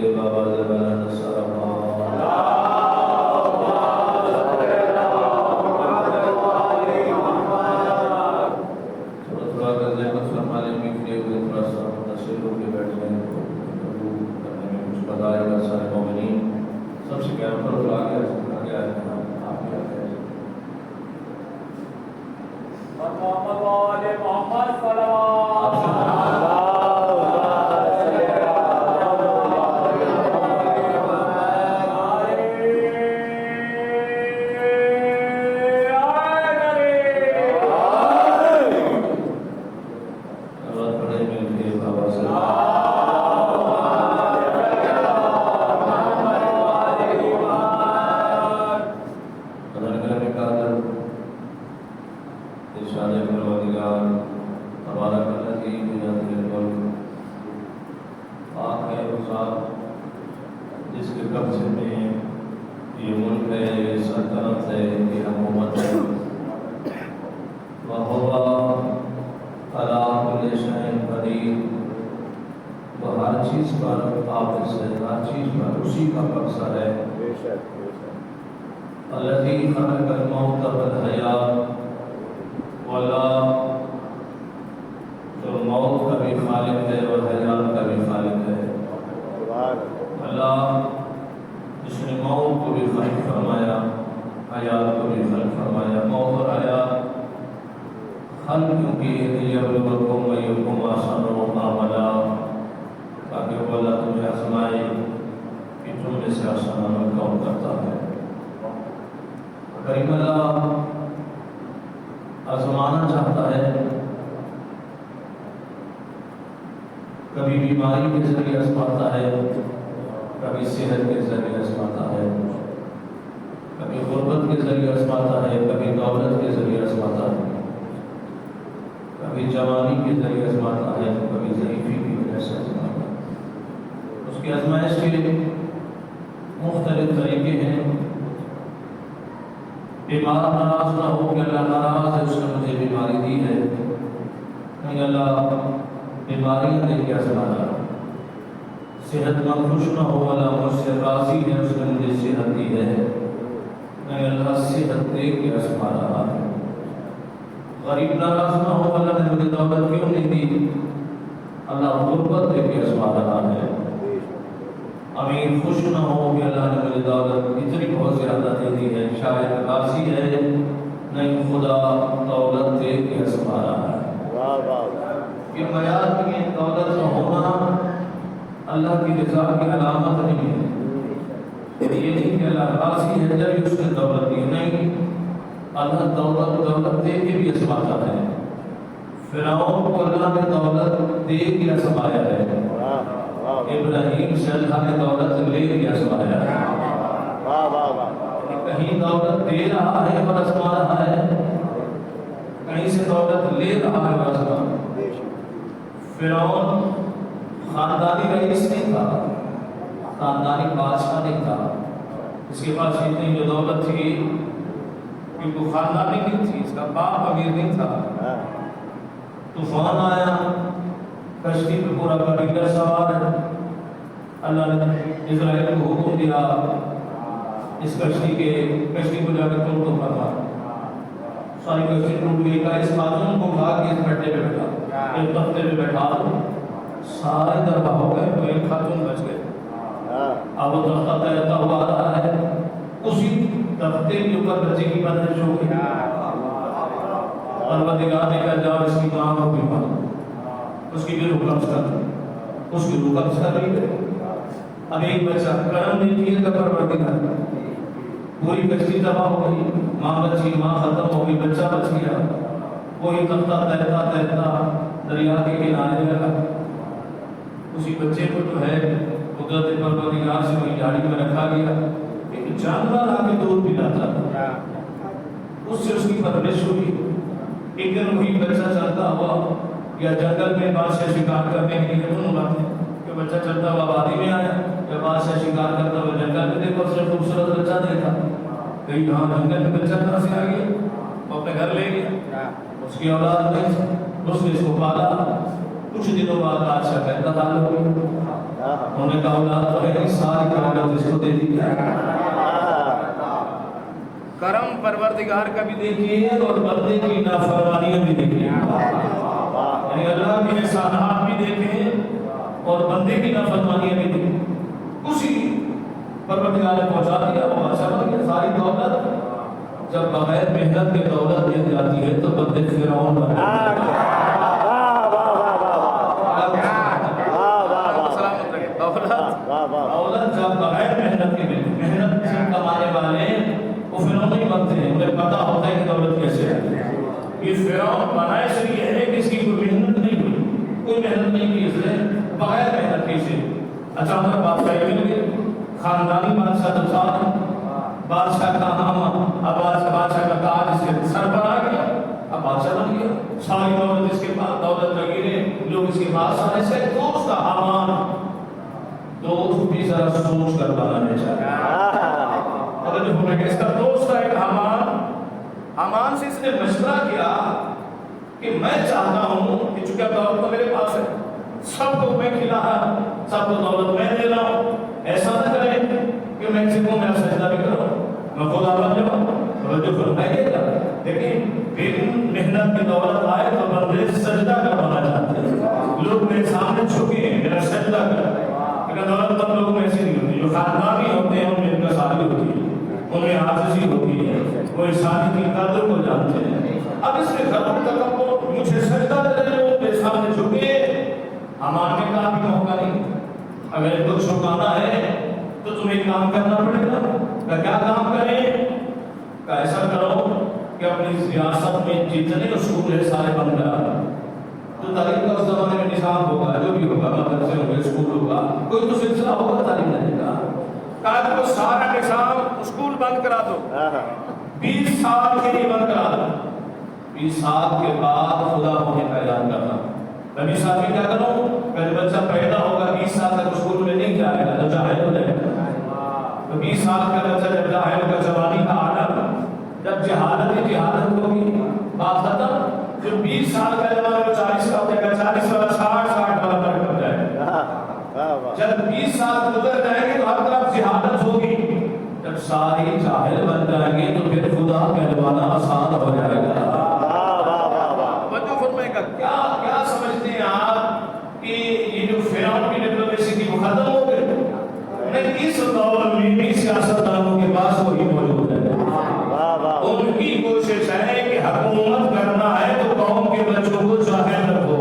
کے بابا زبان صرفا محمد وآل محمد صلوات جس کے قبضے میں یہ ملک ہے، یہ سلطنت ہے، یہ حکومت ہے، وَهُوَ عَلَىٰ كُلِّ شَيْءٍ قَدِيرٌ، وہ ہر چیز پر قابض ہے، ہر چیز پر اسی کا قبضہ ہے۔ الَّذِي خَلَقَ الْمَوْتَ وَالْحَيَاةَ، واللہ جو موت کا بھی خالق ہے اور حیات کا بھی خالق ہے۔ اللہ جس نے موت کو بھی خلق فرمایا، حیات کو بھی خلق فرمایا۔ موت اور حیات خلق کیونکہ لیبلوکم ایکم احسن عملا، تاکہ وہ اللہ تمہیں آزمائے کہ تم میں سے آسان عمل کون کرتا ہے۔ کریم اللہ آزمانا چاہتا ہے، کبھی بیماری کے ذریعے آزماتا ہے، کبھی صحت کے ذریعے آزماتا ہے، کبھی غربت کے ذریعے آزماتا ہے، کبھی دولت کے ذریعے آزماتا ہے، کبھی جوانی کے ذریعے آزماتا ہے، کبھی ضعیفی کی وجہ سے آزماتا ہے۔ اس کی آزمائش کے مختلف طریقے ہیں۔ بیمار ناراض نہ ہو کہ اللہ ناراض ہے، اس نے مجھے بیماری دی ہے، نہیں، اللہ بیماریاں دے کے آزمانا۔ صحت مند خوش نہ ہو، اللہ مجھ سے راضی ہے، اس نے مجھے صحت دی ہے، نہیں، اللہ صحت دے کے آزما رہا ہے۔ غریب ناراض نہ ہو، اللہ نے مجھے دولت کیوں نہیں دی، اللہ غربت دے کے آزما رہا ہے۔ امیر خوش نہ ہو کہ اللہ نے مجھے دولت اتنی بہت زیادہ دے دی ہے، شاید راضی ہے، نہیں، خدا دولت دے کے آزما رہا ہے۔ یہ معیار میں دولت کا ہونا اللہ کی رضا کی علامت نہیں ہے۔ یہ نہیں کہ اللہ راضی ہے جب اس نے دولت دی، نہیں، اللہ دولت دے کے بھی آزماتا ہے۔ فرعون کو اللہ نے دولت دے کے آزمایا ہے، ابراہیم سے اللہ نے دولت لے کے آزمایا ہے۔ کہیں دولت دے رہا ہے اور آزما رہا ہے، کہیں سے دولت لے رہا ہے اور آزما رہا ہے۔ فرعون خاندانی رئیس نہیں تھا، خاندانی بادشاہ نہیں تھا، اس کے پاس اتنی جو دولت تھی کیونکہ خاندانی نہیں تھی، اس کا باپ امیر نہیں تھا۔ طوفان آیا، کشتی پہ پورا قبیلہ سوار ہے، اللہ نے اسرائیل کو حکم دیا اس کشتی کو جا کے توڑ دو فرما۔ ساری کشتی ٹوٹ گئی، کا اس خاتون کو کھا کے اس گھٹے پہ بیٹھا، ایک تختے پہ بیٹھا دو، سارے دربا ہو گئے تو ایک خاتون بچ گئے۔ اب وہ تختہ تیرتا ہوا آ رہا ہے، اسی تختے کے اوپر بچے کی بندش ہو گئی۔ پروردگار نے کہا جاؤ اس کی ماں کو بھی مارو، اس کی بھی روح قبض کر، اس کی روح قبض کر رہی ہے۔ اب ایک بچہ کرم نہیں کیے گا پروردگار، پوری کشتی تباہ ہو گئی، ماں بچی، ماں ختم ہو گئی، بچہ بچ گیا۔ وہی تختہ تیرتا تیرتا دریا کے کنارے لگا، اسی بچے کو جو ہے قدرت پروردگار سے وہی جھاڑی میں رکھا گیا، ایک جانور آ کے دودھ پلاتا، اس سے اس کی پرورش ہوئی۔ ایک دن وہی بچہ چلتا ہوا یا جنگل میں بادشاہ شکار کرنے کے لیے دونوں باتیں کہ بچہ چلتا ہوا وادی میں آیا یا بادشاہ شکار کرتا ہوا جنگل میں دیکھا، اس نے خوبصورت بچہ دیکھا، کہیں یہاں جنگل میں بچہ کہاں سے آ گیا، وہ اپنے گھر لے گیا، اس کی اولاد نہیں، اس نے اس کو پالا۔ کچھ دنوں بعد بادشاہ کا انتقال ہو گیا، انہوں نے کہا اولاد تو ہے نہیں، ساری اولاد اس کو دے دی۔ کرم پروردگار کا بھی دیکھیے اور بندے کی نافرمانیاں بھی دیکھیے، یعنی اللہ کے احسانات بھی دیکھیں اور بندے کی نافرمانیاں بھی دیکھیں۔ اسی پروردگار نے پہنچا دیا، وہ بادشاہ بن گیا، ساری دولت جب بغیر محنت کے دولت مل جاتی ہے تو بندے فرعون بنا دولت جب بغیر محنت کے ملتی، محنت سے کمانے والے وہ فرعون نہیں بنتے ہیں، انہیں پتا ہوتا ہے کہ دولت کیسے آتی ہے۔ یہ فرعون بنا اس لیے ہے کہ اس کی کوئی محنت نہیں ہوئی، کوئی محنت نہیں کی اس نے، بغیر محنت کی سے اچانک بادشاہی مل گئی، خاندانی بادشاہ تو تھا، بادشاہ کا نام اب بادشاہ کا تاج اس کے سر پر آ گیا، اب بادشاہ بن گیا، ساری دولت اس کے پاس، دولت وغیرہ لوگ اس کے پاس آنے سے دوست کا حامان، دوست بھی ذرا سوچ کر بنانے چاہیے۔ اگر جو ہمیں اس کا دوست تھا ایک حامان سے اس نے مشورہ کیا کہ میں چاہتا ہوں کہ چونکہ دولت تو میرے پاس ہے، سب کو میں کھلا رہا، سب کو دولت میں دے رہا ہوں، ایسا نہ کریں کہ میں کسی کو میرا سجدہ بھی کروں، میں خدا بن جاؤں، توجہ فرمائیے گا۔ لیکن پھر محنت کی دولت آئے تو بندے سجدہ کروانا چاہتے ہیں، لوگ میرے سامنے جھکے ہیں، میرا سجدہ کریں، لیکن دولت تب لوگوں میں ایسی نہیں ہوتی، جو خاندانی ہوتے ہیں ان میں انکساری ہوتی ہے، ان میں عاجزی ہوتی ہے، وہ انسانی کی قدر کو جانتے ہیں۔ اب اس میں ختم تک مجھے سجدہ کرے لوگ میرے سامنے جھکے، ہمارے کا بھی موقع نہیں، اگر کچھ چھکانا ہے تو تمہیں کام کرنا پڑے گا۔ کیا کام کریں؟ ایسا کرو کہ اپنی ریاست میں جتنے اصول ہے سارے بند کرا دو۔ تو تعلیم کا اس زمانے میں نظام ہوگا، جو بھی ہوگا، مدرسے ہوں گے، اسکول ہوگا، کوئی تو سلسلہ ہوگا تعلیم دینے کا، کہا کہ وہ سارا نظام اسکول بند کرا دو، 20 سال کے لیے بند کرا دو۔ 20 سال کے بعد خدا ہونے کا اعلان کرنا، نبی صاحب میں کیا کروں کہ جب بچہ پیدا ہوگا 20 سال تک اسکول میں نہیں جائے گا، جب جاہل ہو جائے گا، تو 20 سال کا بچہ جب جاہل ہوگا، جوانی کا عالم، جب جہالت ہوگی، بات ختم۔ جو 20 سال کا جوان ہے وہ 40 کا ہو جائے گا، 40 والا 60 والا فرق ہو جائے گا۔ جب 20 سال گزر جائیں گے تو ہر طرف جہالت ہوگی، جب ساری جاہل بن جائیں گے تو پھر خدا کہلوانا آسان ہو جائے گا۔ کیا سمجھتے ہیں آپ کہ یہ جو فرعون کی ڈپلومیسی تھی وہ ختم ہو گئی؟ نہیں، اس دور میں بھی سیاستدانوں کے پاس وہی موجود ہے۔ ان کی کوشش ہے کہ حکومت کرنا ہے تو قوم کے بچوں کو جاہل رکھو،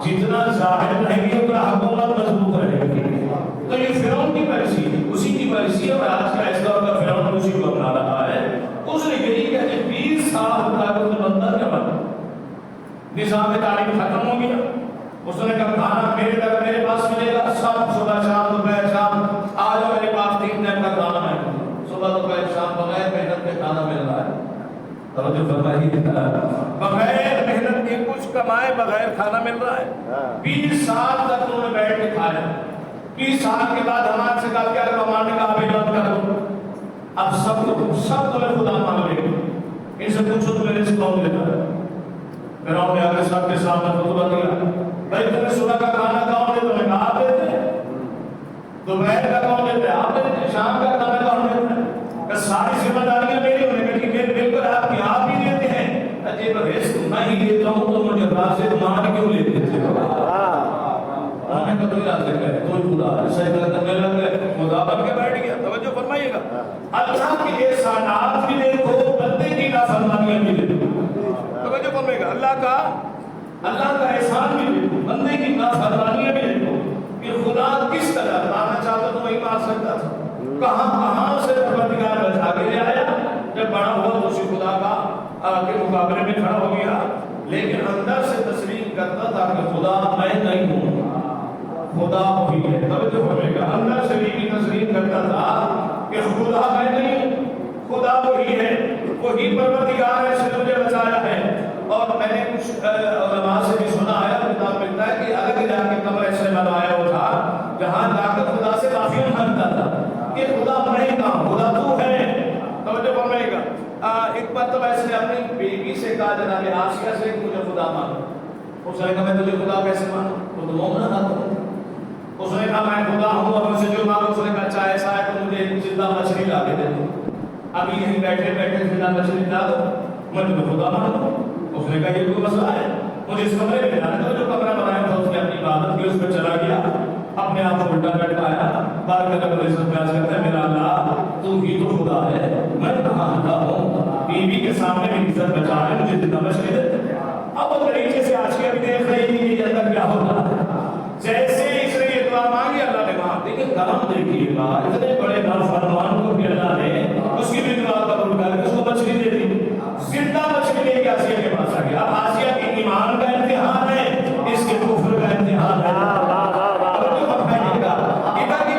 جتنا جاہل رہیں گے اتنا حکومت مضبوط رہے گی۔ تو یہ فرعون کی پالیسی ہے، اسی کی پالیسی ہے، اور آج کا اس دور کا فرعون اسی کو اپنا رہا ہے۔ اس نے یہی کہا کہ 20 سال تک بندہ کیا بنا، نظام تعلیم ختم ہو گیا۔ اس نے کہا کھانا میرے پاس ملے گا، سب صبح شام دوپہر شام، آج میرے پاس 3 ٹائم کا کھانا ہے، صبح دوپہر شام، بغیر محنت کے کھانا مل رہا ہے۔ توجہ فرمائیے، بغیر محنت کے کچھ کمائے بغیر کھانا مل رہا ہے۔ 20 سال تک انہوں نے بیٹھ کے کھایا، 20 سال کے بعد ہمارے سے کہا کیا ماننے کا آپ اعلان کر دو، اب سب تمہیں خدا مان لے گے، ان سے پوچھو تمہیں رزق کون دیتا ہے۔ فرعون نے آگے سب کے سامنے خطبہ دیا، بھائی تمہیں صبح کا کھانا کون دیتا ہے؟ تمہیں کہا آپ دیتے ہیں، دوپہر کا کون دیتا ہے؟ آپ دیتے ہیں، شام کا کھانا کون دیتا ہے؟ کہ ساری ذمہ داریاں میری ہونے کی، بالکل آپ کی آپ ہی دیتے ہیں۔ عجیب رزق میں ہی دیتا ہوں تو مجھے رازق مان کیوں لیتے تھے؟ ہمیں تو کوئی رازق ہے، کوئی خدا ہے، صحیح کرنے لگ گئے، خدا بن کے بیٹھ گیا۔ توجہ فرمائیے گا، اللہ کے احسانات بھی دیکھو، بندے کی نافرمانیاں بھی دیکھو۔ توجہ فرمائیے گا، اللہ کا احسان بھی دیکھو، بندے کی نافرمانیاں بھی دیکھو کہ خدا کس طرح لانا چاہتا تو وہی مار سکتا تھا، کہاں سے پروردگار بچا کے لے آیا، جب بڑا ہوا تو اسی خدا کا کے مقابلے میں کھڑا ہو گیا، لیکن اندر سے تسلیم کرتا تھا کہ خدا میں نہیں ہوں، خدا وہی ہے۔ توجہ فرمائیے گا، اندر سے بھی تسلیم کرتا تھا کہ خدا میں نہیں ہوں، خدا وہی ہے، وہی پروردگار ہے، سے مجھے بچایا ہے۔ اور میں نے کچھ علماء سے بھی سنا ہے، کتاب ملتا ہے کہ الگ جا کے کمرے سے بنایا ہوا تھا، جہاں جا کر خدا سے معافی مانگتا تھا کہ خدا میں کہاں، خدا تو ہے۔ توجہ فرمائیے گا، ایک بار تو ایسے اپنی بیوی سے کہا جناب آسیہ سے کہ مجھے خدا مانو، اس نے کہا میں تجھے خدا کیسے مانوں، وہ تو مومن تھا۔ اس نے کہا میں خدا ہوں اور مجھ سے جو مانگو، اس نے کہا اچھا ایسا ہے تو مجھے زندہ مچھلی لا کے دے دو، ابھی یہیں بیٹھے بیٹھے زندہ مچھلی لا دو، میں تمہیں خدا مانوں۔ اس نے کہا یہ کوئی مسئلہ ہے، مجھے اس کمرے میں جانے دو، جو کمرہ بنایا تھا اس نے اپنی عبادت کی، اس پہ چلا گیا، اپنے آپ کو الٹا لٹکایا، بار کر کے پیاس کرتا ہے میرا اللہ تو ہی تو خدا ہے، میں کہاں اللہ ہوں۔ عزت بچا لے مجھے زندہ مچھلی دے. اب وہ طریقے سے آسیہ بھی دیکھ رہی تھی کہ جنت کیا ہوتا ہے. جیسے اس نے یہ دعا مانگی اللہ نے کہا لیکن کرم دیکھیے گا اتنے بڑے نافرمان کو بھی اللہ نے اس کی بھی دعا قبول کر کے اس کو مچھلی دے دی. زندہ مچھلی لے کے آسیہ کے پاس آ گیا. اب آسیہ کے ایمان کا امتحان ہے, اس کے کفر کا امتحان ہے.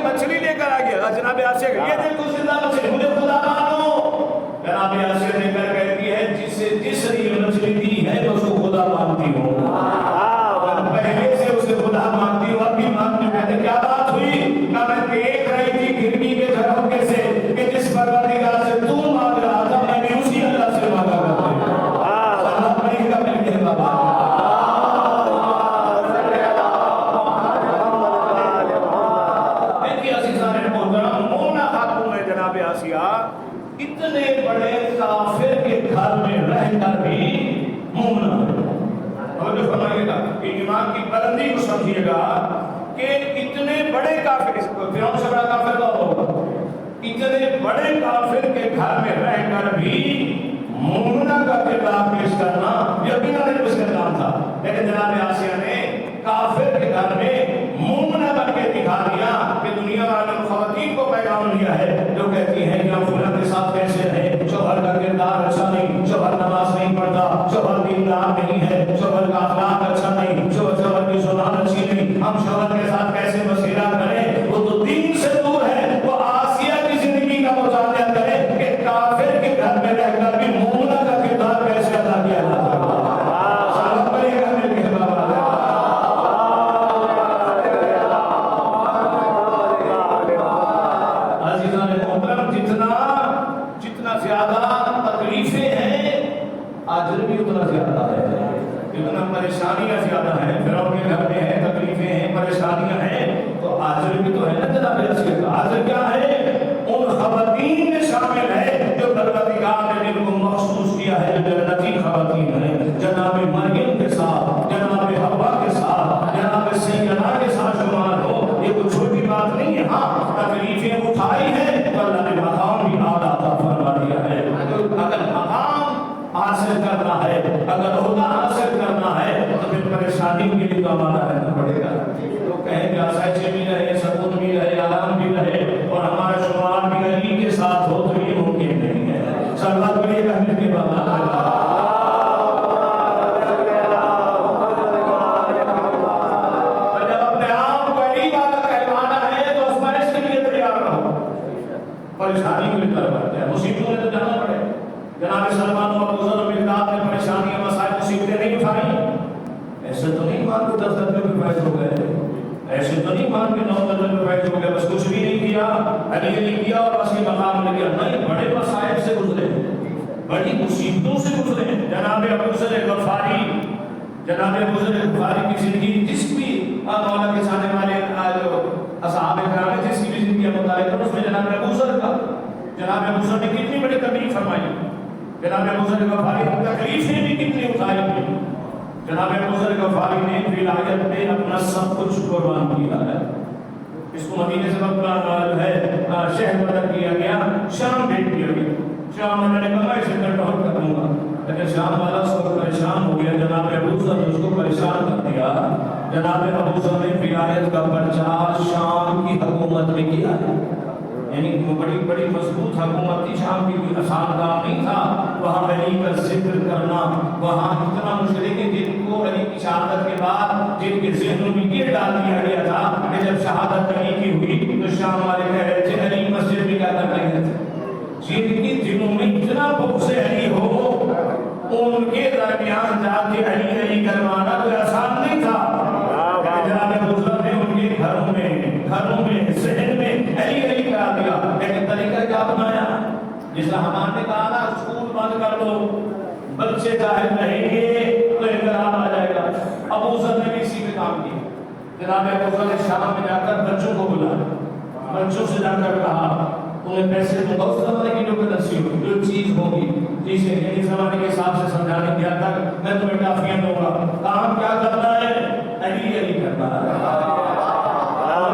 مچھلی لے کر آ گیا جناب آسیہ کہ یہ دیکھو زندہ مچھلی, مجھے خدا مانو. جناب آسیہ لے کر کہتی ہے جس نے یہ مچھلی دی ہے اس کو خدا مانتی ہوں. پہلے سے اسے خدا مانتی ہوں, اب بھی مانتی ہوں. کہتے کیا بات ہوئی؟ کہ میں دیکھ رہی تھی کھڑکی کے جھروکے سے کہ جس پروردگار سے تو مانگ رہا تھا میں بھی اسی اللہ سے مانگا کرتا ہوں. اللہ پڑھے گا مل کے بابا. اتنے بڑے کافر کے گھر میں رہ کر بھی مومنہ. اور جو فرمائیے گا کہ ایمان کی بلندی کو سمجھیے گا کہ اتنے بڑے کافر, فرعون سے بڑا کافر کون ہوگا؟ اتنے بڑے کافر کے گھر میں رہ کر بھی مومنہ کا کردار پیش کرنا یقیناً اس کا کام تھا. لیکن جناب آسیہ نے کافر کے گھر میں مومنہ بن کے دکھا دیا کہ دنیا والوں خواتین کو پیغام دیا ہے جو کہتی ہیں کہ ہم فلاں کے ساتھ کیسے رہیں, شوہر کا کردار اچھا نہیں, شوہر نماز نہیں پڑھتا, شوہر دیندار نہیں ہے, شوہر کا اخلاق اچھا نہیں, شوہر کی زبان اچھی نہیں, ہم شوہر کے ساتھ کیسے مسئلہ کریں. وہ تو دین سے دور ہے. وہ آسیہ کی زندگی کا مطالعہ کرے کہ کافر کے گھر میں رہ کر بھی مومنہ کا کردار کیسے ادا کیا جاتا ہے. جتنا زیادہ تکلیفیں ہیں اجر بھی اتنا زیادہ ہے. جتنا پریشانیاں زیادہ ہیں, فرعون کے گھر میں ہیں, تکلیفیں ہیں, پریشانیاں ہیں, تو اجر بھی تو ہے نا. جناب آسیہ کا اجر کیا ہے؟ ان خواتین میں شامل ہے جو پروردگار نے جن کو مخصوص کیا ہے, جو جنتی خواتین ہیں. جناب مریم کے ساتھ, جناب حوا کے ساتھ, جناب سیدنا کے ساتھ شمار ہو. یہ کوئی چھوٹی بات نہیں ہے. ہاں تکلیفیں اٹھائی ہیں تو اللہ نے مقام بھی اعلیٰ عطا فرما دیا ہے. اگر مقام حاصل کرنا ہے, اگر عہدہ حاصل کرنا ہے تو پھر پریشانی کے لیے تو ہمارا رہنا پڑے گا. تو کہیں کہ آسائش بھی رہے, سکون بھی رہے, آرام بھی رہے اور ہمارا شمار بھی علی کے ساتھ ہو تو یہ ممکن نہیں ہے. سلوات کے لیے کہنے کے بعد پریشانی کو اتنا کرتے ہیں, مصیبتوں میں تو جانا پڑے. جناب سلمان و ابو ذر و مقداد نے پریشانیاں, مسائل, مصیبتیں نہیں اٹھائی. ایسے تو نہیں مان کے 10 درجے پہ فائز ہو گئے, ایسے تو نہیں مان کے 9 درجے پہ فائز ہو گئے, بس کچھ بھی نہیں کیا, علی کیا اور بس یہ مقام لے گیا. نہیں, بڑے مسائل سے گزرے, بڑی مصیبتوں سے گزرے. جناب ابو ذر غفاری, جناب ابو ذر غفاری کی زندگی جس بھی مولا کے چاہنے والے اصحاب کرام جس کی بھی زندگی مطالعہ کرو, اس میں جناب ابو ذر کا, جناب ابو ذر نے کتنی بڑی تکلیف فرمائی. جناب ابو ذر غفاری کی تکلیفیں بھی کتنی اٹھائی تھی. جناب ابو ذر غفاری نے ولایت میں اپنا سب کچھ قربان کیا ہے. اس کو مدینے سے جو ہے شہر بدر کیا گیا, شام بھیج دیا گیا. شام والے نے کہا اسے کنٹرول کر دوں گا, لیکن شام والا سب پریشان ہو گیا. جناب ابو ذر نے اس کو پریشان کر دیا. جناب ابو ذر نے ولایت کا پرچار شام کی حکومت میں کیا ہے. یعنی بڑی بڑی مضبوط حکومت تھی شام کی, کوئی آسان کام نہیں تھا. وہاں علی کا ذکر کرنا, وہاں اتنا مشکل کہ جن کو علی کی شہادت کے بعد جن کے ذہنوں میں یہ ڈال دیا گیا تھا کہ جب شہادت علی کی ہوئی تو شام والے کہہ رہے تھے علی مسجد میں کیا کر رہے تھے. جن کی دلوں میں اتنا بغض علی ہو ان کے درمیان جا کے علی علی کروانا کوئی آسان نہیں تھا. جناب ابو ذر نے ان کے گھروں میں ذہن میں علی علی کرا دیا. لیکن طریقہ کیا بنایا؟ جس طرح ہمارے نے کہا نا اسکول بند کر دو, بچے جاہل رہیں گے تو انقلاب آ جائے گا. ابو ذر نے بھی اسی پہ کام کیا. جناب ابو ذر نے شام میں جا کر بچوں کو بلایا, بچوں سے جا کر کہا تمہیں پیسے دوں گا, اس زمانے کی جو کرنسی ہوگی, جو چیز ہوگی, جسے یعنی زمانے کے حساب سے سمجھانے کے حد تک میں تمہیں ٹافیاں دوں گا. کام کیا کرنا ہے؟ علی علی کرنا ہے.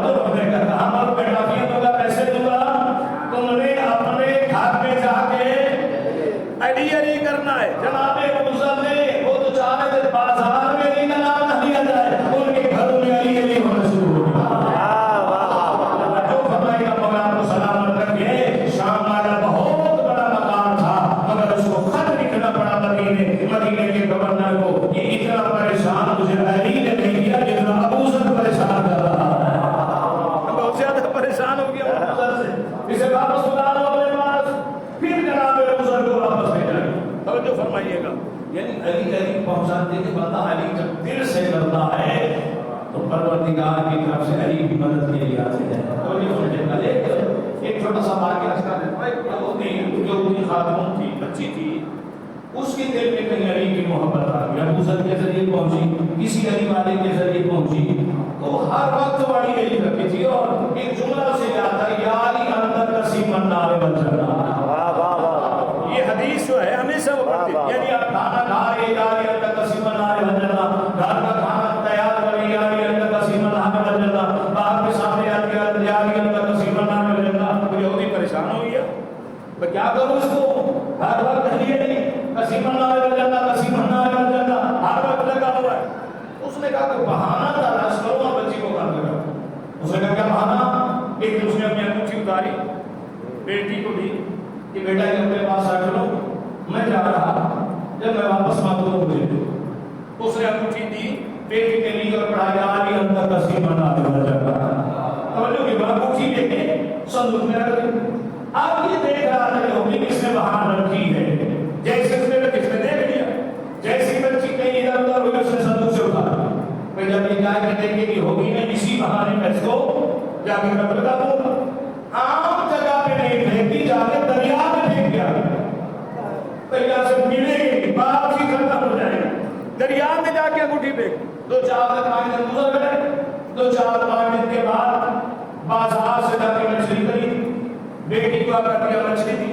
تو میں کہتا ہم آپ کو ٹافیاں دوں گا, پیسے دوں گا, تم نے اپنے گھر میں جا کے علی علی کرنا ہے. جناب ابوذر نے وہ تو چاہ رہے تھے بازار میں علی کا نام نہ لیا جائے, ان کے گھروں میں علی علی ہونا شروع ہو گیا. جو فرمائے گا مولا کو سلامت رکھے, شام والا بہت بڑا مقام تھا مگر اس کو خط لکھنا پڑا مدینے کے گورنر کو کہ اتنا پریشان مجھے علی نے نہیں کیا جتنا ابوذر پریشان کر رہا ہے. بہت زیادہ پریشان ہو گیا ابوذر سے, اسے واپس بلا لو اپنے پاس. پھر جناب ابوذر کو واپس بھیجا گیا. توجہ فرمائیے گا, یعنی علی علی پہنچاتے کہ بندہ علی جب دل سے کرتا ہے تو پروردگار کی طرف سے علی کی مدد کے لیے آتے ہیں. تو یہ سمجھے گا ایک چھوٹا سا واقعہ اس کا جو اپنی خاتون تھی, بچی تھی, اس کے دل میں کہیں علی کی محبت آ گئی, ابوذر کے ذریعے پہنچی, کسی علی والے کے ذریعے پہنچی, تو ہر وقت والی علی کرتی تھی اور ایک جملہ سے آتا ہے یا علی اندر نصیب النار والجنہ. یہ حدیث جو ہے ہمیشہ وہ پڑھتی ہے, یعنی آپ کھانا کھا رہے یا علی اندر نصیب النار والجنہ, گھر کا کھانا تیار کر رہے یا علی اندر نصیب النار والجنہ, باہر کے سامنے آتی یا علی اندر نصیب النار والجنہ. تو یہودی پریشان ہو گیا, میں کیا کروں اس کو, ہر وقت علی علی نصیب النار والجنہ نصیب النار والجنہ ہر وقت لگا ہوا ہے. اس نے کہا کہ بہانہ تلاش کرو اور بچی کو گھر لگا. اس نے کہا کیا بہانہ, ایک دن اس نے اپنی انگوٹھی اتاری, بیٹی کو دی کہ بیٹا یہ اپنے پاس رکھ لو, میں جا رہا, جب میں واپس آؤں تو مجھے دو. اس نے انگوٹھی دی بیٹی کے لیے اور پڑھایا علی اندر نصیب النار والجنہ. توجہ کہ انگوٹھی لے کے صندوق میں رکھ دی. اب یہ دیکھ رہا تھا کہ ہوگی کس نے بہانہ رکھی ہے, جیسے اس نے کس نے دیکھ لیا, جیسی بچی کہیں ادھر ادھر ہوئی اس نے صندوق سے اٹھا. میں جب یہ جا کے دیکھے کہ ہوگی نا اسی بہانے میں اس کو جا کے میں بتا دوں گا. عام جگہ پہ نہیں پھینکی, جا کے دریا میں پھینک دیا. دریا سے ملے گی بات ہی ختم ہو جائے گی. دریا میں جا کے انگوٹھی پھینک. 2-4 دن گزر گئے. 2-4 دن کے بعد بازار سے جا کے مچھلی خریدی, بیٹی کو آ کر دیا مچھلی دی,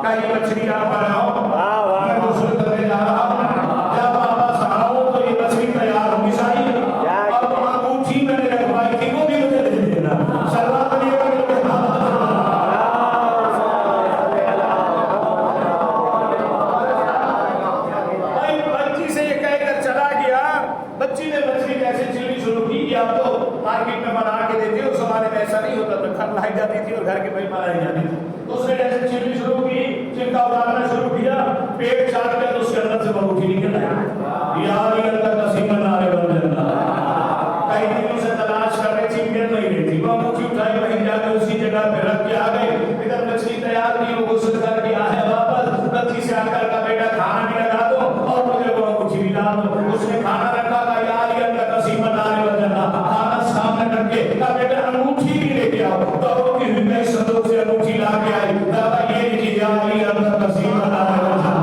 کہیں مچھلی آپ بناؤ, میں غسل کرنے جا رہا ہوں, جب واپس آؤ تو یہ مچھلی تیار ہونی چاہیے, اور وہ انگوٹھی میں نے رکھوائی تھی وہ بھی مجھے دے دینا. شروعات میں بچی سے یہ کہہ کر چلا گیا. بچی نے مچھلی جیسے چلنی شروع کی, اب تو مارکیٹ میں بنا کے دیتے, اس زمانے میں ایسا نہیں ہوتا تھا, گھر لائی جاتی تھی اور گھر کے بھائی بنائی جاتی تھی. اس نے جیسے چلنی شروع کی, چلکا اتارنا شروع کیا, پیٹ چاٹ کے تو اس کے اندر سے انگوٹھی نکل آئی یا علی اندر نصیب النار والجنہ. کئی دنوں سے تلاش کر رہی تھی, مل نہیں رہی تھی. وہ انگوٹھی اٹھائی, وہیں جا کے اسی جگہ پہ رکھ کے آ گئے. ادھر مچھلی تیار کی, وہ غسل کر کے آئے واپس. بچی سے آ کر کا بیٹا کھانا بھی لگا دو اور مجھے وہ انگوٹھی بھی لا دو. اس نے کھانا رکھا تھا یا علی اندر نصیب النار والجنہ, کھانا سامنے رکھ کے کہا بیٹا انگوٹھی بھی لے کے آؤ. تو کی ہوئی صندوق سے انگوٹھی لا کے آئی. یہ لکھی یا علی اندر نصیب النار والجنہ.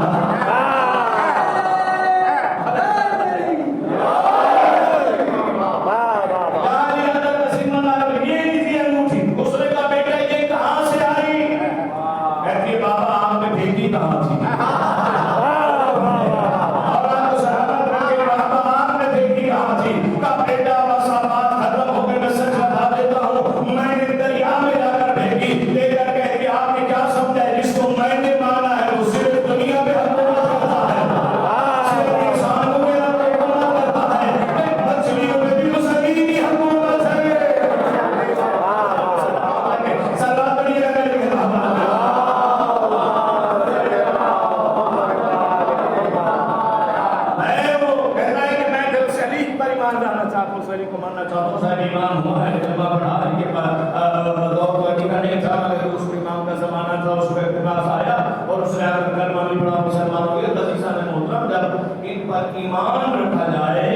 ایمان رکھا جائے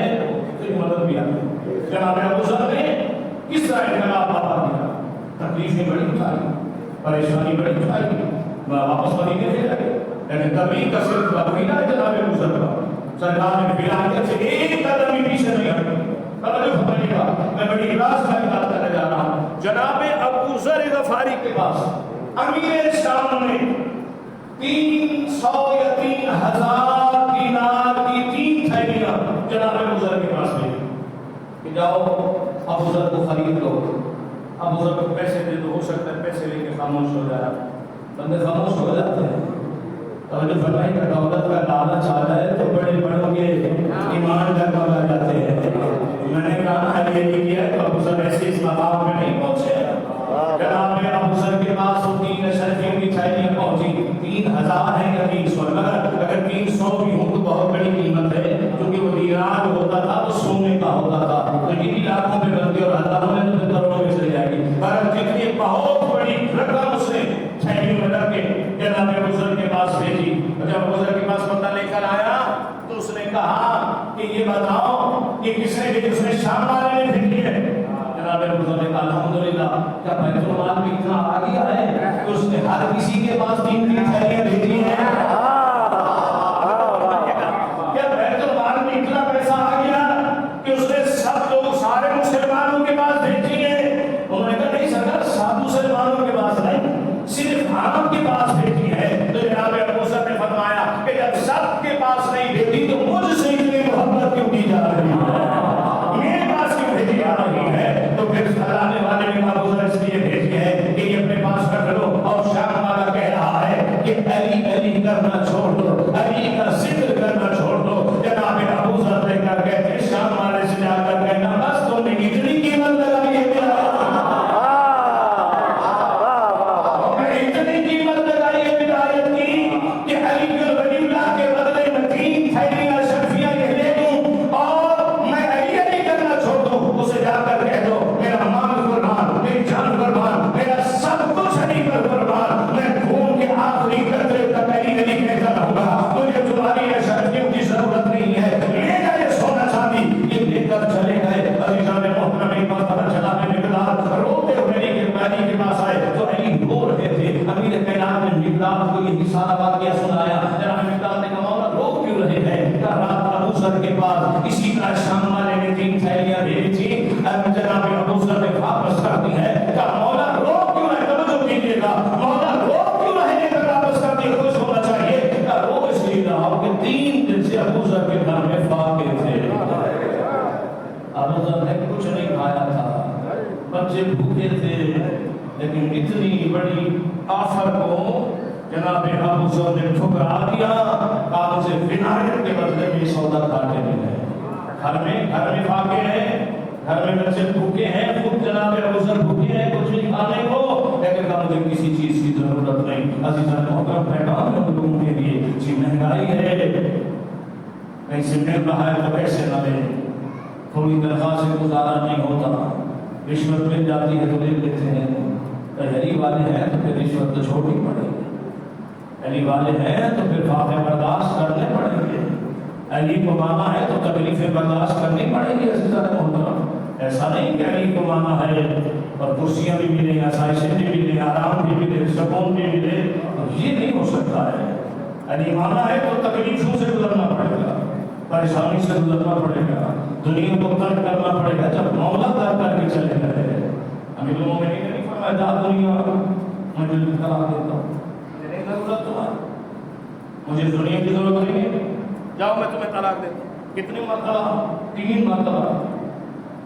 تو یہ مدد بھی آتی ہے. جناب ابوذر نے کس طرح انقلاب پاپا دیا, تکلیفیں بڑی اٹھائی, پریشانی بڑی اٹھائی, واپس مدینے سے لگے. لیکن کبھی کا صرف بقوی نہ ہے جناب ابوذر کا, سرکار نے بلادیت سے ایک قدم بھی پیچھے نہیں ہٹے. میں بڑی اجلاس میں بات کرنے جا رہا ہوں. جناب ابوذر غفاری کے پاس امیر شام نے 300 یا 3000 دینار کی 3 تھیلیاں جناب ابوذر کے پاس بھیجی کہ جاؤ ابوذر کو خرید لو. ابوذر کو پیسے دے دو, ہو سکتا ہے پیسے لے کے خاموش ہو جائے. بندے خاموش ہو جاتے ہیں, توجہ فرمائے کہ دولت کا لالچ آ جائے تو بڑے بڑوں کے ایمان ڈگمگا جاتے ہیں. میں نے کہا ہے یہ نہیں کیا تو ابو ذر ایسے اس مقام میں نہیں پہنچے. جناب ابو ذر کے پاس 3 اشرفیوں کی تھیلیاں پہنچی. 3000 ہیں یا 300, اگر 300 بھی ہوں تو بہت بڑی قیمت ہے, کیونکہ وہ دیران ہوتا تھا تو سونے کا ہوتا تھا, تو یہ لاکھوں میں بنتی اور ہزاروں میں تو کروڑوں میں چلی جائے گی. پر جتنی بہت بڑی رقم اس نے تھیلیوں میں رکھ کے جناب ابو ذر کے پاس بھیجی. جب ابو ذر کے پاس بندہ لے کر آیا تو اس نے کہا کہ یہ بتاؤ کہ کس نے بھیجی؟ اس نے شام والے نے بھیجی ہے. جناب ابو ذر نے کہا الحمدللہ, کیا بیت المال میں اتنا آ گیا ہے کہ اس نے ہر کسی کے پاس 3 تھیلیاں بھیجی ہیں. کیا بیت المال میں اتنا پیسہ آ گیا کہ اس نے سب لوگ سارے مسلمانوں کے پاس بھیجی ہے؟ انہوں نے کہا نہیں سرکار, سب مسلمانوں کے پاس نہیں, صرف آپ کے پاس بھیجی ہے. تو جناب ابو ذر نے فرمایا کہ جب سب کے پاس نہیں بھیجی تو مجھ سے اتنی محبت کیوں کی جا رہی ہے, میرے پاس کیوں بھیجی جا رہی ہے؟ تو پھر سلانے والے نے ابو ذر اس لیے بھیجی ہے کہ یہ اپنے پاس رکھ لو. اور شام والا کہہ رہا ہے کہ علی علی کرنا چھوڑ دو, علی کا ذکر کرنا چھوڑ دو. جناب ابو ذر لے کر گئے تھے شام والے سے جا کر کہنا بس تم نے اتنی قیمت لگائی ہے, اتنی قیمت لگائی ہے ولایت کی کہ علی ولی اللہ کے بدلے میں 3 تھیلیاں اشرفیاں لے لوں اور میں علی علی کرنا چھوڑ دوں. اسے جا کر کہہ دو میرا مال قربان, میری جان قربان, میرا سب کچھ علی پر قربان, میں خون کے آخری قطرے تک علی علی کہتا رہوں گا. مجھے تمہاری اشرفیوں کی ضرورت نہیں ہے, لے جائے سونا چاندی. یہ لے کر چلے گئے. عزیزان محترم, ایک بار پتہ چلا میں مقدار روتے ہوئے علی کے پاس آئے تو علی رو رہے تھے. امیر کائنات نے مقدار کو یہ سارا واقعہ سنایا. جناب مقدار نے کہا مولا رو کیوں رہے ہیں؟ کہا رات ابو ذر کے پاس اسی طرح شام والے نے 3 تھیلیاں بھیجی تھی, جناب ابو ذر نے واپس کر دی ہے. کہا مولا رو کیوں رہے؟ توجہ کیجیے گا, مولا رو کیوں رہے ہیں؟ واپس کر دی, خوش ہونا چاہیے. کہا رو اس لیے رہا کہ 3 دن سے ابو ذر کے گھر میں فاقے تھے. ابو ذر نے کچھ نہیں کھایا تھا, بچے بھوکے تھے, لیکن اتنی بڑی آفر کو جناب ابو ذر نے ٹھکرا دیا. کہا مجھے ولایت کے بدلے میں سودا کھانے ملے. گھر میں فاقے ہیں, گھر میں بچے بھوکے ہیں, خود جناب ابو ذر بھوکے ہیں کچھ نہیں کھانے کو, لیکن کہا مجھے کسی چیز کی ضرورت نہیں. عزیزان محترم, پیغام ہے لوگوں کے لیے جی مہنگائی ہے, کہیں سے مل رہا ہے تو پیسے نہ لیں, تھوڑی تنخواہ سے گزارا نہیں ہوتا, رشوت مل جاتی ہے تو لے لیتے ہیں. علی والے ہیں تو پھر رشوت تو چھوڑنی پڑے گی, علی والے ہیں تو پھر فاقے برداشت کرنے پڑیں گے, علی کو مانا ہے تو تکلیفیں برداشت کرنی پڑیں گی. عزیزان محترم, ایسا نہیں کہ علی کو مانا ہے اور کرسیاں بھی ملیں, آسائشیں بھی ملیں, آرام بھی ملے, سکون بھی ملے, یہ نہیں ہو سکتا ہے. علی مانا ہے تو تکلیفوں سے گزرنا پڑے گا, پریشانی سے گزرنا پڑے گا, دنیا کو ترک کرنا پڑے گا. جب مولا ترک کر کے چلے گئے, امیر المومنین نے نہیں فرمایا جا دنیا میں دل طلاق دیتا ہوں, مجھے نہیں ضرورت تمہاری, مجھے دنیا کی ضرورت نہیں ہے, جاؤ میں تمہیں طلاق دیتا ہوں. کتنی مرتبہ؟ 3 مرتبہ.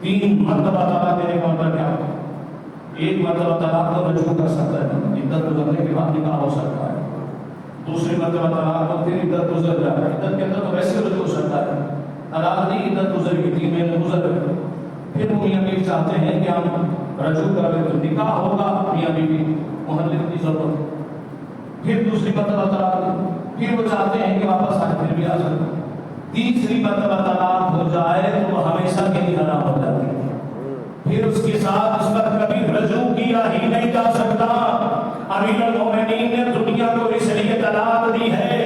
3 مرتبہ طلاق دینے کا مطلب کیا ہوتا ہے؟ 1 مرتبہ طلاق تو رجوع کر سکتا ہے, عدت گزرنے کے بعد نکاح ہو سکتا ہے. دوسری مرتبہ طلاق تو پھر عدت گزر جائے, عدت کے اندر تو ویسے رجوع ہو سکتا ہے, طلاق نہیں عدت گزر گئی 3 مہینے گزر گئے, پھر وہ میاں بیوی چاہتے ہیں کہ ہم رجوع کر لیں تو نکاح ہوگا, میاں بیوی محلل کی ضرورت, پھر دوسری مرتبہ طلاق دیں, پھر وہ چاہتے ہیں کہ واپس آئے, پھر بھی آ سکتے. تیسری مرتبہ طلاق ہو جائے تو وہ ہمیشہ کے لیے حرام ہو جاتی ہے, پھر اس کے ساتھ اس پر کبھی رجوع کیا ہی نہیں جا سکتا. امیر المومنین نے دنیا کو اس لیے طلاق دی ہے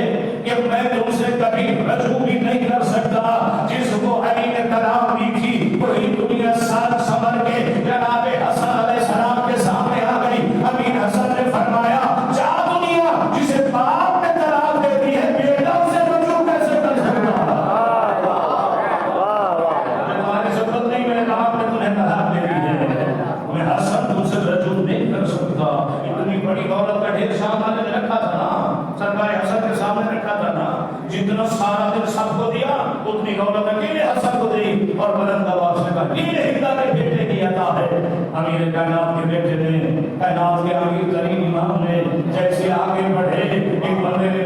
کہ میں تم سے کبھی رجوع بھی نہیں کر سکتا. جس کو علی نے طلاق دی تھی وہی دنیا سال سمر کے جناب حسن علیہ السلام کے سامنے آ گئی. امیر حسن نے فرمایا جا دنیا, جسے باپ نے طلاق دے دی ہے بیٹا اسے رجوع کیسے کر سکتا؟ تمہاری ضرورت نہیں, میرے باپ نے تمہیں طلاق دے دی ہے, میں حسن تم سے رجوع نہیں کر سکتا. اتنی بڑی دولت کا ڈھیر شاہ والے نے رکھا تھا نا, سرکار حسن کے سامنے رکھا تھا نا, جتنا سارا دن سب کو دیا اتنی دولت اکیلے حسن کو دی. اور بلند آواز سے کہا یہ ہدا کے بیٹے کی عطا ہے. امیر کائنات کے بیٹے نے, کائنات کے امیر ترین امام نے جیسے آگے بڑھے, ایک بندے نے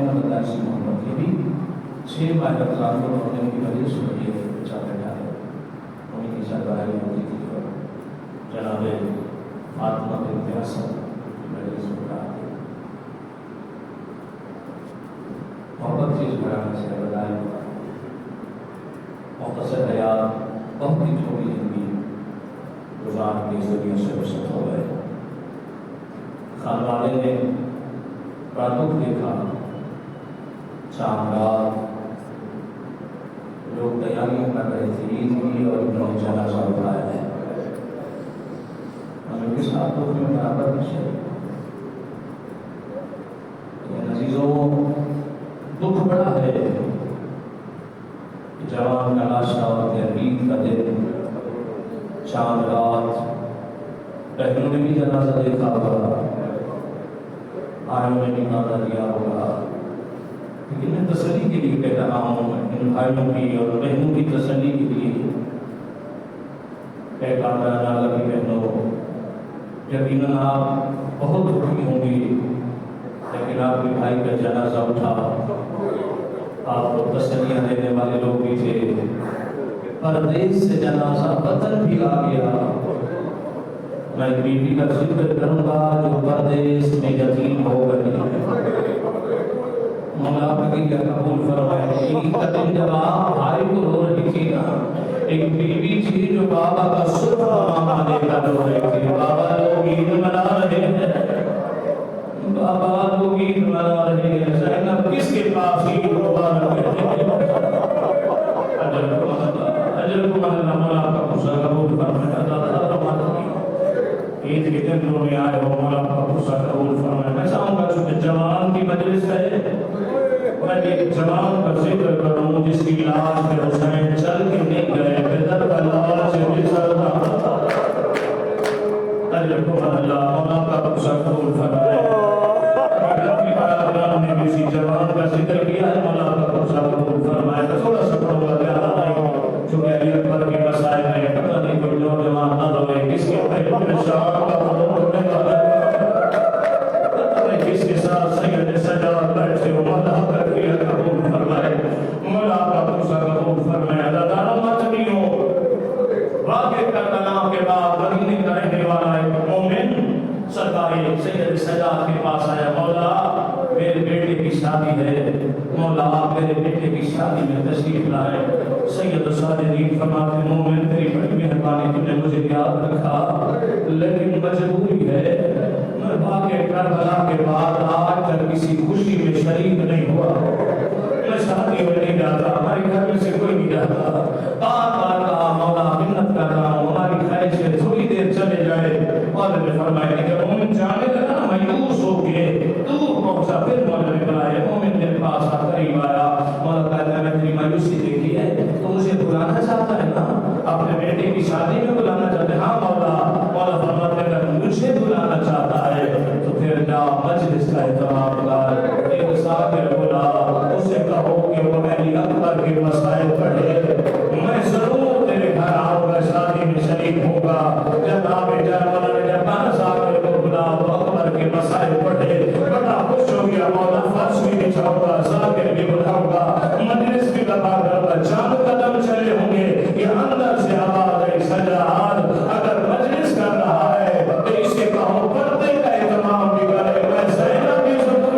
اللہ عیسی محمد کی بھی 6 ماہ رمضان کو ہونے کی وجہ سے یہ بچہ بیٹھا ہے. انہیں کی سربراہی ہوتی تھی اور جناب فاطمہ بنت اسد مجلس میں کہا محبت چیز بڑھانے سے بدائے مختصر حیات بہت ہی چھوٹی زندگی گزار کے ذریعے سے وسط ہو گئے. خان والے نے راتوں دیکھا شام رات لوگ تیاریاں کر رہے تھے عید کی اور انہوں نے جنازہ اٹھایا ہے. ہمیں کس آپ کو میں برابر نہیں عزیزوں دکھ بڑا ہے کہ جوان کا لاشا اور عید کا دن چاند رات بہنوں نے بھی جنازہ دیکھا ہوگا بھائیوں نے بھی نازہ دیا ہوگا. لیکن میں تسلی کے لیے کہہ رہا ہوں ان بھائیوں کی اور بہنوں کی تسلی کے لیے اے کامران اللہ کی بہنوں یقیناً آپ بہت دکھی ہوں گی لیکن آپ کے بھائی کا جنازہ اٹھا آپ کو تسلیاں دینے والے لوگ بھی تھے. پردیس سے جنازہ وطن بھی آ گیا. میں بیوی کا ذکر کروں گا جو پردیس میں یتیم ہو گئی. مولا کی کیا قبول فرمائے. عید کا دن جب آپ بھائی کو رو رہی تھی نا ایک بیوی تھی جو بابا کا سرخ ماما دے کر رو رہی تھی. بابا لوگ عید منا رہے ہیں بابا لوگ عید منا رہے ہیں. زینب کس کے پاس عید مبارک ہے. اجر کو اللہ مولا کا غصہ قبول فرمائے. اللہ عید کے دن رو میں آئے ہو مولا کا غصہ قبول فرمائے. میں چاہوں گا چونکہ جوان کی مجلس ہے میں ایک جوان کا ذکر کروں جس کی لاش پہ حسین چل کے نہیں گئے بدر کا لاش بسر رہا. اجر کو اللہ مولا کا غصہ قبول فرمائے. نے بھی اسی جوان کا ذکر کیا ہے مولا کا غصہ قبول فرمائے. تھوڑا سا پڑھوں گا زیادہ نہیں چونکہ علی اکبر کی مسائل میں پتہ نہیں کوئی نوجوان نہ روئے کس کے پہلے میں شاہ کا خون ہونے والا ہے. پتہ نہیں کس کے ساتھ سید سجاد بیٹھے ہو مولا کا کیا قبول فرمائے. مولا کا غصہ قبول فرمائے. اللہ تعالیٰ ماتمیوں واقع کربلا کے بعد مدینے کا رہنے والا ایک مومن سرکار سید سجاد کے پاس آیا. مولا میرے بیٹے کی شادی ہے. مولا آپ میرے بیٹے کی شادی میں تشریف لائے. سید صادقین فرماتے مومن تیری بڑی مہربانی تم نے مجھے یاد رکھا لیکن مجبوری ہے میں واقع کربلا کے بعد آج تک کسی خوشی میں شریک نہیں ہوا. میں شادی میں نہیں جاتا ہمارے گھر میں سے کوئی نہیں جاتا. بار بار کہا مولا منت کر رہا ہوں ہماری خواہش ہے تھوڑی دیر چلے جائے. مولا نے فرمایا کہ جب مومن جانے لگا مایوس ہو کے دور پہنچا پھر مولا نے بلایا. مومن میرے پاس آ قریب آیا. مولا کہتا ہے میں تیری مایوسی دیکھی ہے تو مجھے بلانا چاہتا ہے نا اپنے بیٹے کی شادی میں بلانا چاہتا ہے. ہاں مولا. مولا فرماتے ہیں اگر مجھے بلانا چاہتا ہے تو پھر جا مجلس کا اہتمام کر. ایک ساکر بلا اسے کہو کہ وہ علی اکبر کے مسائل پڑھے. میں ضرور تیرے گھر آؤں گا شادی میں شریک ہوں گا. جناب جنرل نے جب کہا ساکر کو بلا وہ اکبر کے مسائل پڑھے. بڑا خوش ہو گیا. مولا فرش بھی بچھاؤں گا ساکر بھی بلاؤں گا مجلس بھی لگا کر چاند قدم چلے ہوں گے. یہ اندر سے آواز ہے سجاد اگر مجلس کر رہا ہے تو اسے کہو پردے کا اہتمام بھی کرے. میں زینب کی ضرور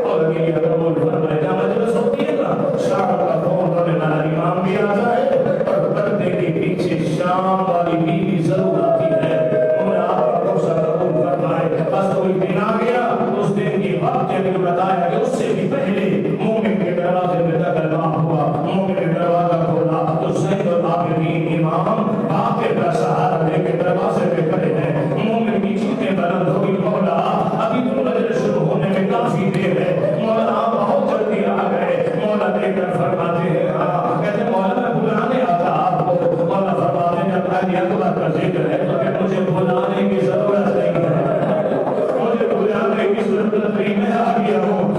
اور یہ قبول فرمائے. کیا مجلس ہوتی ہے نا شام کا فون ہونے والا امام بھی آ جائے اور پردے کے پیچھے شام والی بیوی ضرور آتی ہے. انہیں آپ کا غصہ قبول فرمائے. بس کوئی دن آ گیا اس دن کی وقت نے بتایا کہ اس سے بھی پہلے مومن کے دروازے میں تکلم ہوا. مومن نے دروازہ کھولا تو سید العابدین امام باقر کا سہارا لے کے دروازے پہ کھڑے ہیں. مومن کی چیخیں بلند ہوئی. مولا ابھی تو مجلس شروع ہونے میں کافی دیر ہے. مولا آپ بہت جلدی آ گئے. مولا دیکھ کر فرماتے ہیں ہاں. کہتے مولا میں بلانے آتا آپ کو. مولا فرماتے ہیں جب علی اکبر کا ذکر ہے تو کہ مجھے بلانے کی ضرورت نہیں ہے. مجھے بلانے کی ضرورت نہیں. میں آ گیا ہوں.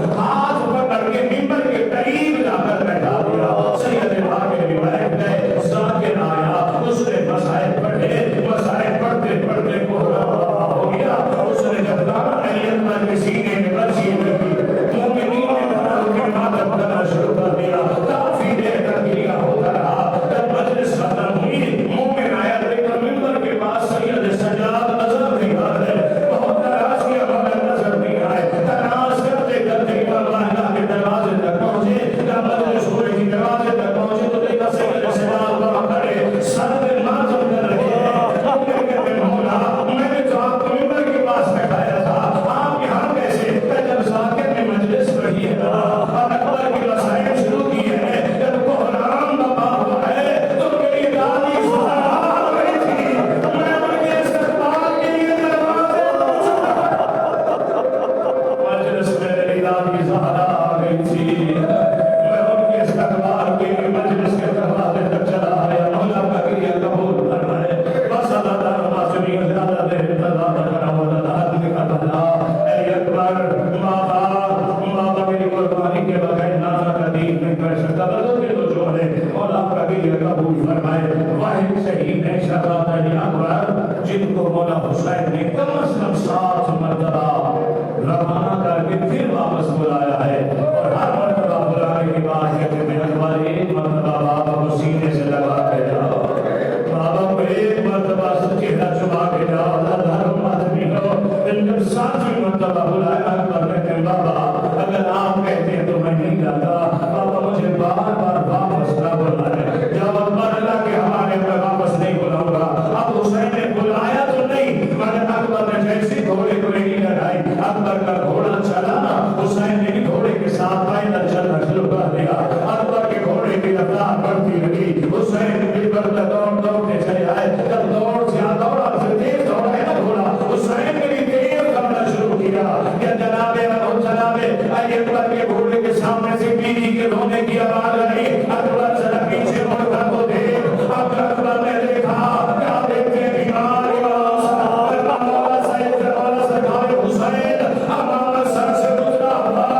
جب 7ویں مرتبہ بلایا اکبر کہتے ہیں بابا اگر آپ کہتے ہیں تو میں نہیں جاتا، بابا مجھے بار بار واپس نہ بلائے، جب اکبر اللہ کے حوالے میں واپس نہیں بلاؤں گا۔ اب حسین نے بلایا تو نہیں، مگر اکبر نے جیسی گھوڑے کو نہیں لگائی، اکبر کا گھوڑا چلا، حسین نے بھی گھوڑے کے ساتھ پیدل چلنا شروع کر دیا۔ اکبر کے گھوڑے کی رفتار بڑھتی رہی، حسین بھی بڑھتا دوڑتے چلے آئے، جب دوڑ زیادہ دوڑا پھر تیز دوڑا ہے نا گھوڑا، حسین نے بھی تیز دوڑنا شروع کیا کہ جناب اکبر کے گھوڑے کے سامنے سے بیوی کے رونے کی آواز آئی، اکبر ذرا پیچھے مڑ کر تو دیکھ، اب اکبر نے دیکھا کیا دیکھتے بیمار حسین ہمارا سر سے گزرا ہوا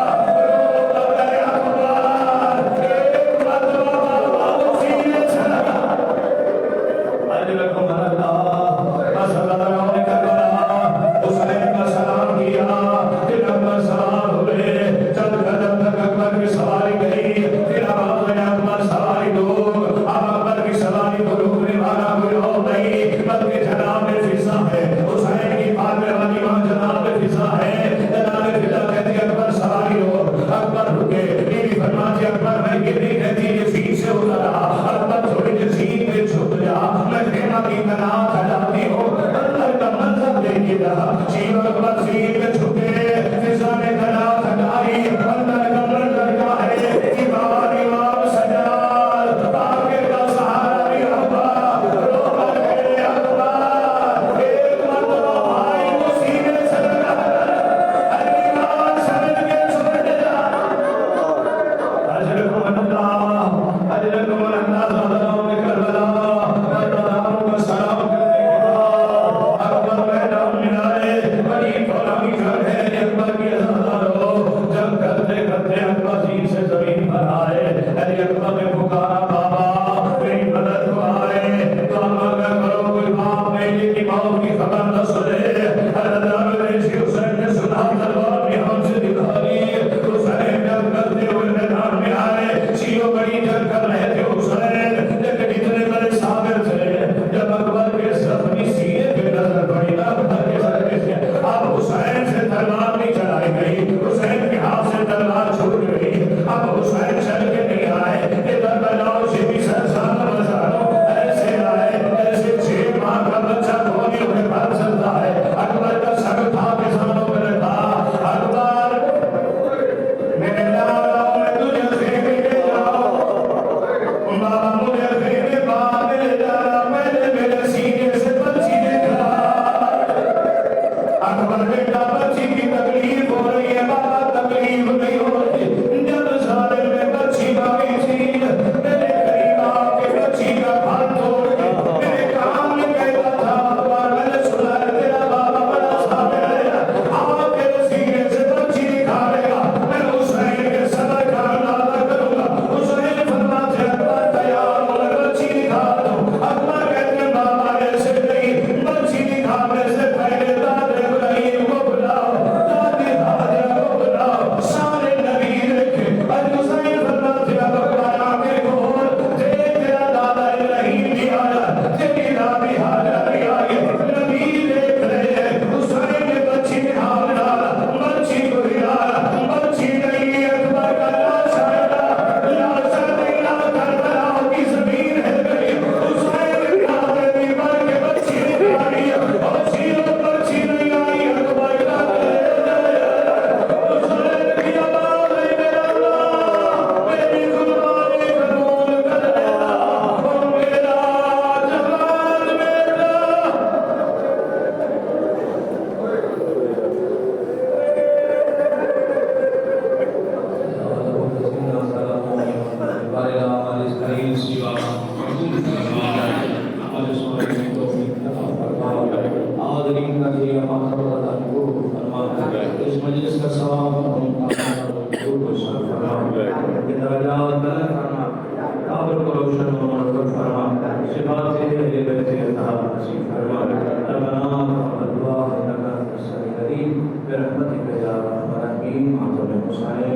برحمتك يا ارحم الراحمين.